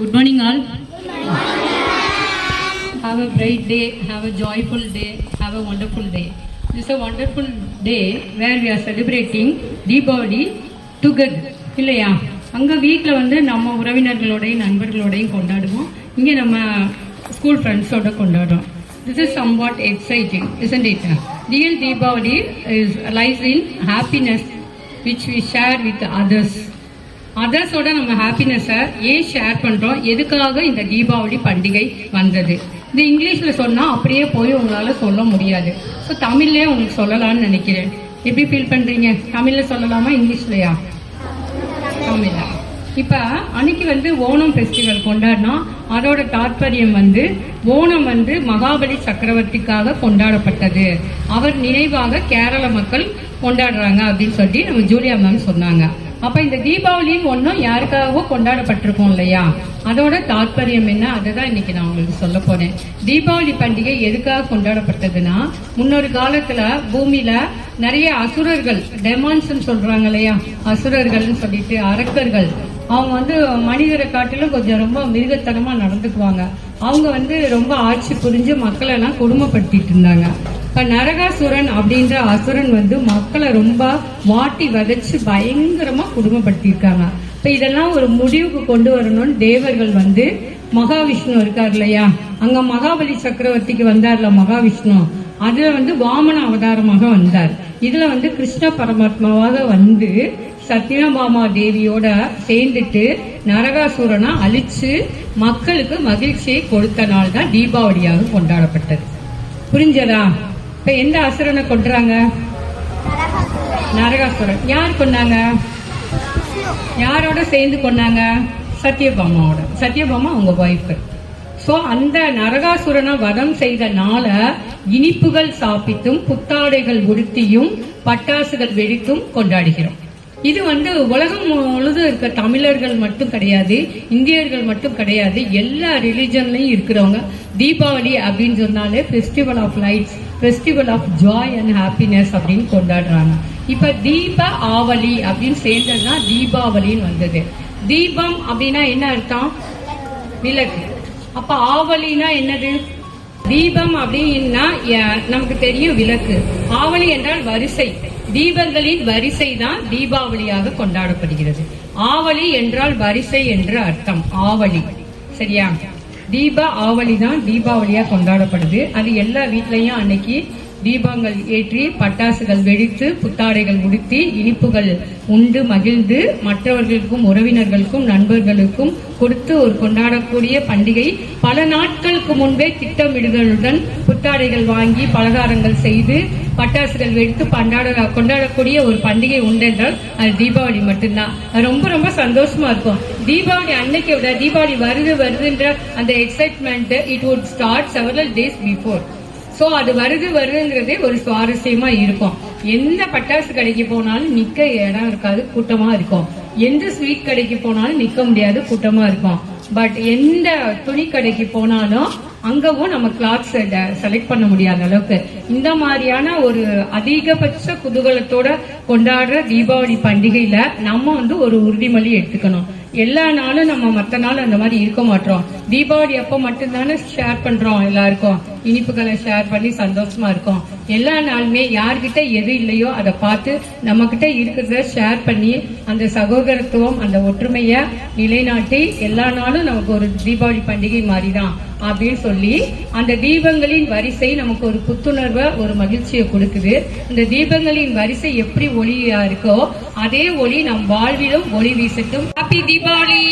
Good morning all. Have a bright day, have a joyful day, have a wonderful day. This is a wonderful day where we are celebrating Deepavali together. இல்லையா? அங்கே வீட்டில் வந்து நம்ம உறவினர்களோடையும் நண்பர்களோடையும் கொண்டாடுவோம். இங்கே நம்ம school ஃப்ரெண்ட்ஸோட கொண்டாடுறோம். This is somewhat exciting, isn't it? Real Deepavali lies in happiness which we share with others. அதர்ஸோட நம்ம ஹாப்பினஸை ஏன் ஷேர் பண்ணுறோம், எதுக்காக இந்த தீபாவளி பண்டிகை வந்தது. இது இங்கிலீஷில் சொன்னால் அப்படியே போய் உங்களால் சொல்ல முடியாது. ஸோ தமிழ்லேயே உங்களுக்கு சொல்லலாம்னு நினைக்கிறேன். எப்படி ஃபீல் பண்ணுறீங்க? தமிழில் சொல்லலாமா இங்கிலீஷ்லையா? தமிழா. இப்போ அன்னைக்கு வந்து ஓணம் ஃபெஸ்டிவல் கொண்டாடினா அதோட தாற்பயம் வந்து ஓணம் வந்து மகாபலி சக்கரவர்த்திக்காக கொண்டாடப்பட்டது. அவர் நினைவாக கேரள மக்கள் கொண்டாடுறாங்க அப்படின்னு சொல்லி நம்ம ஜூலியா மேம் சொன்னாங்க. அப்ப இந்த தீபாவளின்னு ஒன்றும் யாருக்காகவோ கொண்டாடப்பட்டிருக்கோம் இல்லையா, அதோட தாற்பயம் என்ன, அதை தான் இன்னைக்கு நான் உங்களுக்கு சொல்ல போறேன். தீபாவளி பண்டிகை எதுக்காக கொண்டாடப்பட்டதுன்னா, முன்னொரு காலத்துல பூமியில நிறைய அசுரர்கள், டெமான்ஸ் சொல்றாங்க இல்லையா, அசுரர்கள்னு சொல்லிட்டு அரக்கர்கள், அவங்க வந்து மனிதரை காட்டிலும் கொஞ்சம் ரொம்ப மிருகத்தனமா நடந்துக்குவாங்க. அவங்க வந்து ரொம்ப ஆட்சி புரிஞ்சு மக்களை எல்லாம் கொடுமைப்படுத்திட்டு இருந்தாங்க. இப்ப நரகாசுரன் அப்படின்ற அசுரன் வந்து மக்களை ரொம்ப வாட்டி வதைச்சு பயங்கரமா கொடுமைப்படுத்திருக்காங்க. இப்ப இதெல்லாம் ஒரு முடிவுக்கு கொண்டு வரணும்னு தேவர்கள் வந்து மகாவிஷ்ணு இருக்கார் இல்லையா, அங்க மகாபலி சக்கரவர்த்திக்கு வந்தார்ல மகாவிஷ்ணு, அதுல வந்து வாமன அவதாரமாக வந்தார். இதுல வந்து கிருஷ்ண பரமாத்மாவாக வந்து சத்யபாமா தேவியோட சேர்ந்துட்டு நரகாசுரனை அழிச்சு மக்களுக்கு மகிழ்ச்சியை கொடுத்த நாள் தான் தீபாவளியாக கொண்டாடப்பட்டது. புரிஞ்சதா? இப்ப எந்த அசுரனை கொன்றாங்க? நரகாசுரன். யார் கொன்னாங்க? யாரோட சேர்ந்து கொன்னாங்க? சத்யபாமாவோட. சத்யபாமா அவங்க ஒய்ஃப். சோ அந்த நரகாசுரனை வதம் செய்த நாள இனிப்புகள் சாப்பிட்டும் புத்தாடைகள் உடுத்தியும் பட்டாசுகள் வெடித்தும் கொண்டாடுகிறோம். இது வந்து உலகம் முழுதும் இருக்க தமிழர்கள் மட்டும் கிடையாது, இந்தியர்கள் மட்டும் கிடையாது, எல்லா ரிலிஜன்லயும் இருக்கிறவங்க தீபாவளி அப்படின்னு சொன்னாலே festival of lights, festival of joy and happiness அப்படின்னு கொண்டாடுறாங்க. இப்ப தீப ஆவலி அப்படின்னு சேர்ந்ததுதான் தீபாவளின்னு வந்தது. தீபம் அப்படின்னா என்ன அர்த்தம்? விளக்கு. அப்ப ஆவலினா என்னது? தீபம் அப்படின்னா நமக்கு தெரியும் விளக்கு. ஆவலி என்றால் வரிசை, தீபங்களின் வரிசை தான் தீபாவளியாக கொண்டாடப்படுகிறது. ஆவலி என்றால் வரிசை என்று அர்த்தம். ஆவலி, சரியா? தீப ஆவலி தான் தீபாவளியா கொண்டாடப்படுது. அது எல்லா வீட்லயும் அன்னைக்கு தீபங்கள் ஏற்றி பட்டாசுகள் வெடித்து புத்தாடைகள் உடுத்தி இனிப்புகள் உண்டு மகிழ்ந்து மற்றவர்களுக்கும் உறவினர்களுக்கும் நண்பர்களுக்கும் கொடுத்து ஒரு கொண்டாடக்கூடிய பண்டிகை. பல நாட்களுக்கு முன்பே திட்டமிடுதலுடன் புத்தாடைகள் வாங்கி பலகாரங்கள் செய்து பட்டாசுகள் வெடித்து கொண்டாடக்கூடிய ஒரு பண்டிகை உண்டென்றால் அது தீபாவளி மட்டும்தான். அது ரொம்ப ரொம்ப சந்தோஷமா இருக்கும். தீபாவளி அன்னைக்கு விட தீபாவளி வருதுன்ற அந்த excitement it would start several days before. So அது வருதுங்கிறதே ஒரு சுவாரஸ்யமா இருக்கும். எந்த பட்டாசு கடைக்கு போனாலும் நிக்க இடம் இருக்காது, கூட்டமா இருக்கும். எந்த ஸ்வீட் கடைக்கு போனாலும் நிக்க முடியாது, கூட்டமா இருக்கும். பட் எந்த துணி கடைக்கு போனாலும் அங்கவும் நம்ம கிளாத்ஸ் செலக்ட் பண்ண முடியாத அளவுக்கு இந்த மாதிரியான ஒரு அதிகபட்ச குதூகலத்தோட கொண்டாடுற தீபாவளி பண்டிகையில நம்ம வந்து ஒரு உறுதிமொழி எடுத்துக்கணும். எல்லா நாளும் நம்ம மற்ற நாள் அந்த மாதிரி இருக்க மாட்டோம். தீபாவளி அப்ப மட்டும்தானே ஷேர் பண்றோம், எல்லாருக்கும் இனிப்புகளை ஷேர் பண்ணி சந்தோஷமா இருக்கும். எல்லா நாளுமே யார்கிட்ட எது இல்லையோ அதை பார்த்து நம்ம கிட்ட இருக்கிறத ஷேர் பண்ணி அந்த சகோதரத்துவம் அந்த ஒற்றுமைய நிலைநாட்டி எல்லா நாளும் நமக்கு ஒரு தீபாவளி பண்டிகை மாதிரிதான் அப்படின்னு சொல்லி அந்த தீபங்களின் வரிசை நமக்கு ஒரு புத்துணர்வை ஒரு மகிழ்ச்சியை கொடுக்குது. இந்த தீபங்களின் வரிசை எப்படி ஒளியா இருக்கோ அதே ஒளி நம் வாழ்விலும் ஒளி வீசட்டும். ஹாப்பி தீபாவளி.